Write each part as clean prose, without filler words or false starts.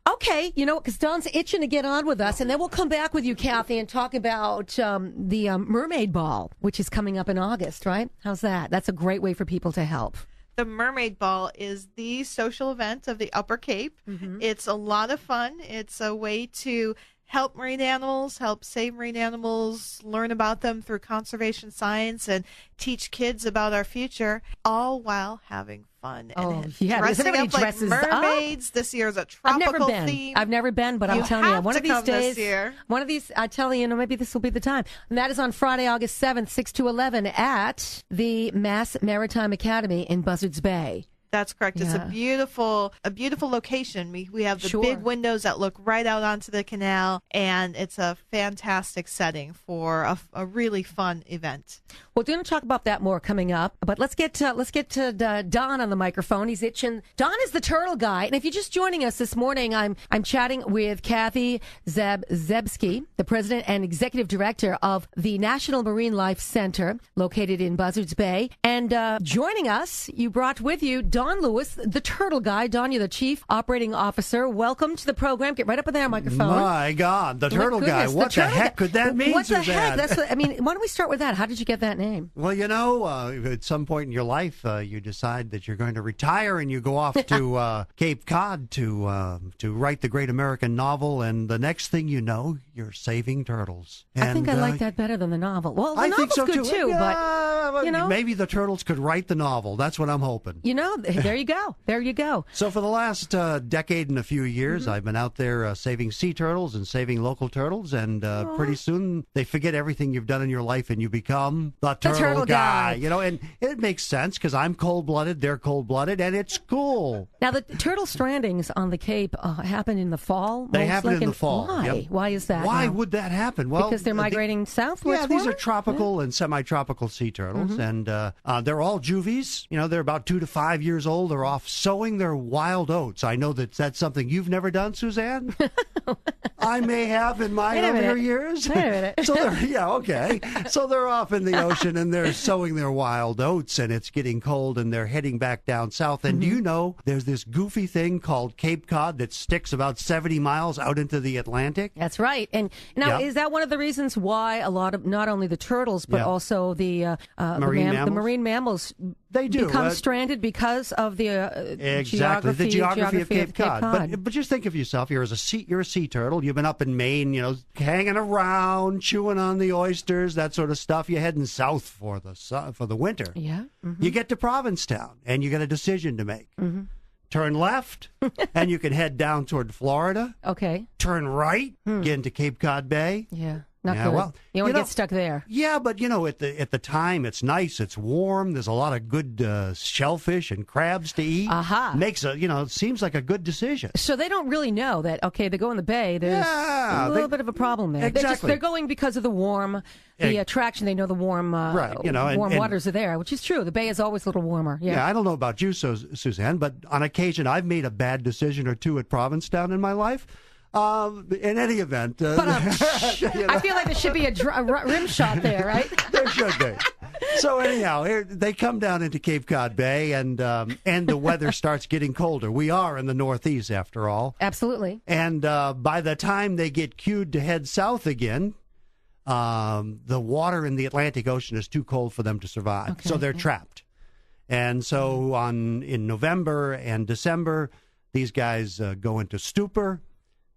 Okay, because Don's itching to get on with us, and then we'll come back with you, Kathy, and talk about the Mermaid Ball, which is coming up in August, right? How's that? That's a great way for people to help. The Mermaid Ball is the social event of the Upper Cape. Mm-hmm. It's a lot of fun. It's a way to help marine animals, help save marine animals, learn about them through conservation science, and teach kids about our future, all while having fun. And dressing up like mermaids. Up? This year is a tropical theme. I've never been, but I'm telling you, one of these days, one of these, I tell you, maybe this will be the time. And that is on Friday, August 7th, 6 to 11 at the Mass Maritime Academy in Buzzards Bay. That's correct. Yeah. It's a beautiful location. We have the big windows that look right out onto the canal, and it's a fantastic setting for a really fun event. We're going to talk about that more coming up, but let's get to Don on the microphone. He's itching. Don is the turtle guy, and if you're just joining us this morning, I'm chatting with KathyZagzebski, the president and executive director of the National Marine Life Center, located in Buzzards Bay, and joining us, you brought with you Don Lewis, the turtle guy. Don, you're the chief operating officer. Welcome to the program. Get right up in there, microphone. My God, the turtle guy. What the heck could that mean, What the Suzanne? heck? Why don't we start with that? How did you get that name? Well, at some point in your life, you decide that you're going to retire, and you go off to Cape Cod to write the great American novel, and the next thing you know, you're saving turtles. And, I think I like that better than the novel. Well, the I novel's think so good too, but maybe the turtles could write the novel. That's what I'm hoping. There you go. There you go. So for the last decade and a few years, I've been out there saving sea turtles and saving local turtles, and pretty soon they forget everything you've done in your life, and you become the turtle guy. And it makes sense because I'm cold-blooded, they're cold-blooded, and it's cool. Now, the turtle strandings on the Cape happen in the fall? They happen in the fall. Why? Yep. Why is that? Why would that happen? Well, because they're migrating south? Yeah, these are tropical and semi-tropical sea turtles, and they're all juvies. They're about 2 to 5 years old. They're off sowing their wild oats. I know that's something you've never done, Suzanne. I may have in my earlier years. Wait a minute. So they're off in the ocean, and they're sowing their wild oats, and it's getting cold, and they're heading back down south. And there's this goofy thing called Cape Cod that sticks about 70 miles out into the Atlantic. That's right. And now, is that one of the reasons why a lot of, not only the turtles, but also the marine mammals they do become stranded because of the geography of Cape Cod. But just think of yourself. You're a sea turtle. You've been up in Maine, hanging around, chewing on the oysters, that sort of stuff. You're heading south for the winter. Yeah. Mm-hmm. You get to Provincetown, and you got a decision to make. Mm-hmm. Turn left, and you can head down toward Florida. Okay. Turn right, get into Cape Cod Bay. Yeah. Not good. Well, you don't want to get stuck there. Yeah, but at the time, it's nice, it's warm. There's a lot of good shellfish and crabs to eat. Makes it seems like a good decision. So they don't really know that. Okay, they go in the bay. There's a little bit of a problem there. Exactly. They're going because of the attraction. They know the warm, warm waters are there, which is true. The bay is always a little warmer. Yeah, I don't know about you, Suzanne, but on occasion I've made a bad decision or two at Provincetown in my life. In any event, I feel like there should be a rim shot there, right? There should be. So anyhow, here they come down into Cape Cod Bay, and the weather starts getting colder. We are in the Northeast, after all. Absolutely. And by the time they get cued to head south again, the water in the Atlantic Ocean is too cold for them to survive. Okay, so they're trapped. And so in November and December, these guys go into stupor.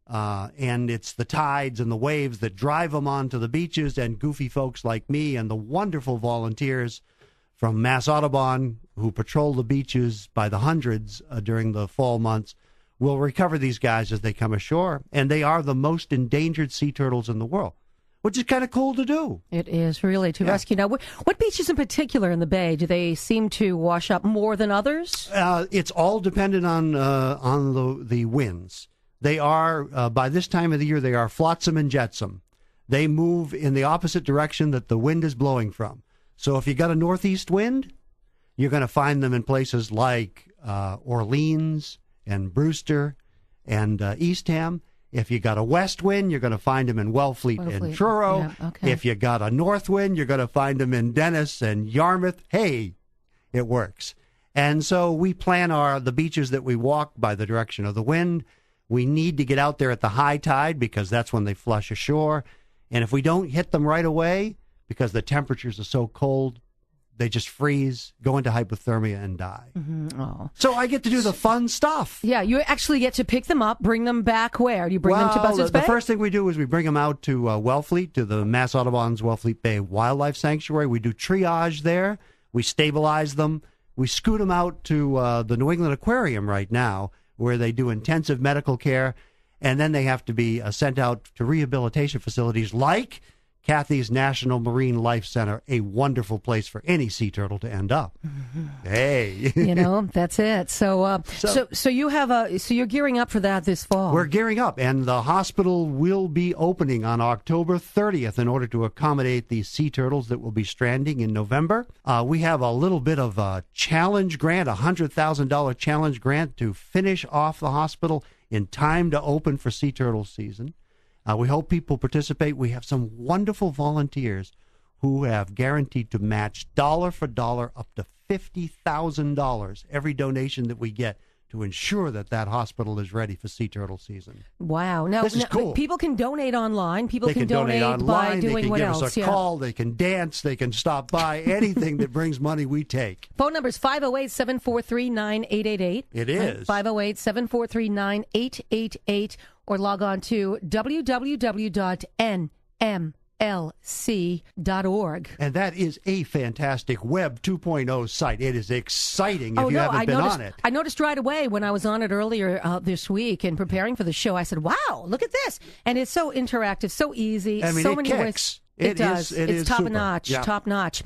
And it's the tides and the waves that drive them onto the beaches, and goofy folks like me and the wonderful volunteers from Mass Audubon who patrol the beaches by the hundreds during the fall months will recover these guys as they come ashore. And they are the most endangered sea turtles in the world, which is kind of cool to do. It is really to rescue. Now, what beaches in particular in the bay do they seem to wash up more than others? It's all dependent on the winds. They are, by this time of the year, they are flotsam and jetsam. They move in the opposite direction that the wind is blowing from. So if you got a northeast wind, you're going to find them in places like Orleans and Brewster and Eastham. If you got a west wind, you're going to find them in Wellfleet and Truro. Yeah, okay. If you got a north wind, you're going to find them in Dennis and Yarmouth. Hey, it works. And so we plan the beaches that we walk by the direction of the wind. We need to get out there at the high tide because that's when they flush ashore. And if we don't hit them right away, because the temperatures are so cold, they just freeze, go into hypothermia, and die. Mm-hmm. Oh. So I get to do the fun stuff. Yeah, you actually get to pick them up, bring them back where? Do you bring them to Buzzards Bay? The first thing we do is we bring them out to Wellfleet, to the Mass Audubon's Wellfleet Bay Wildlife Sanctuary. We do triage there. We stabilize them. We scoot them out to the New England Aquarium right now, where they do intensive medical care, and then they have to be sent out to rehabilitation facilities like Kathy's National Marine Life Center, a wonderful place for any sea turtle to end up. Mm-hmm. Hey, that's it. So you have so you're gearing up for that this fall. We're gearing up, and the hospital will be opening on October 30th in order to accommodate the sea turtles that will be stranding in November. We have a little bit of a challenge grant, $100,000 challenge grant to finish off the hospital in time to open for sea turtle season. We hope people participate. We have some wonderful volunteers who have guaranteed to match dollar for dollar up to $50,000 every donation that we get to ensure that that hospital is ready for sea turtle season. Wow. Now, this is cool. People can donate online. People can donate online. By doing what else? They can give us a call. They can dance. They can stop by. Anything that brings money, we take. Phone number is 508-743-9888. It is. 508-743-9888. Or log on to www.nmlc.org. And that is a fantastic Web 2.0 site. It is exciting if you haven't been on it. I noticed right away when I was on it earlier this week and preparing for the show, I said, wow, look at this. And it's so interactive, so easy, I mean, so many ways. It does. It's top super. notch, yeah. top notch. Yeah.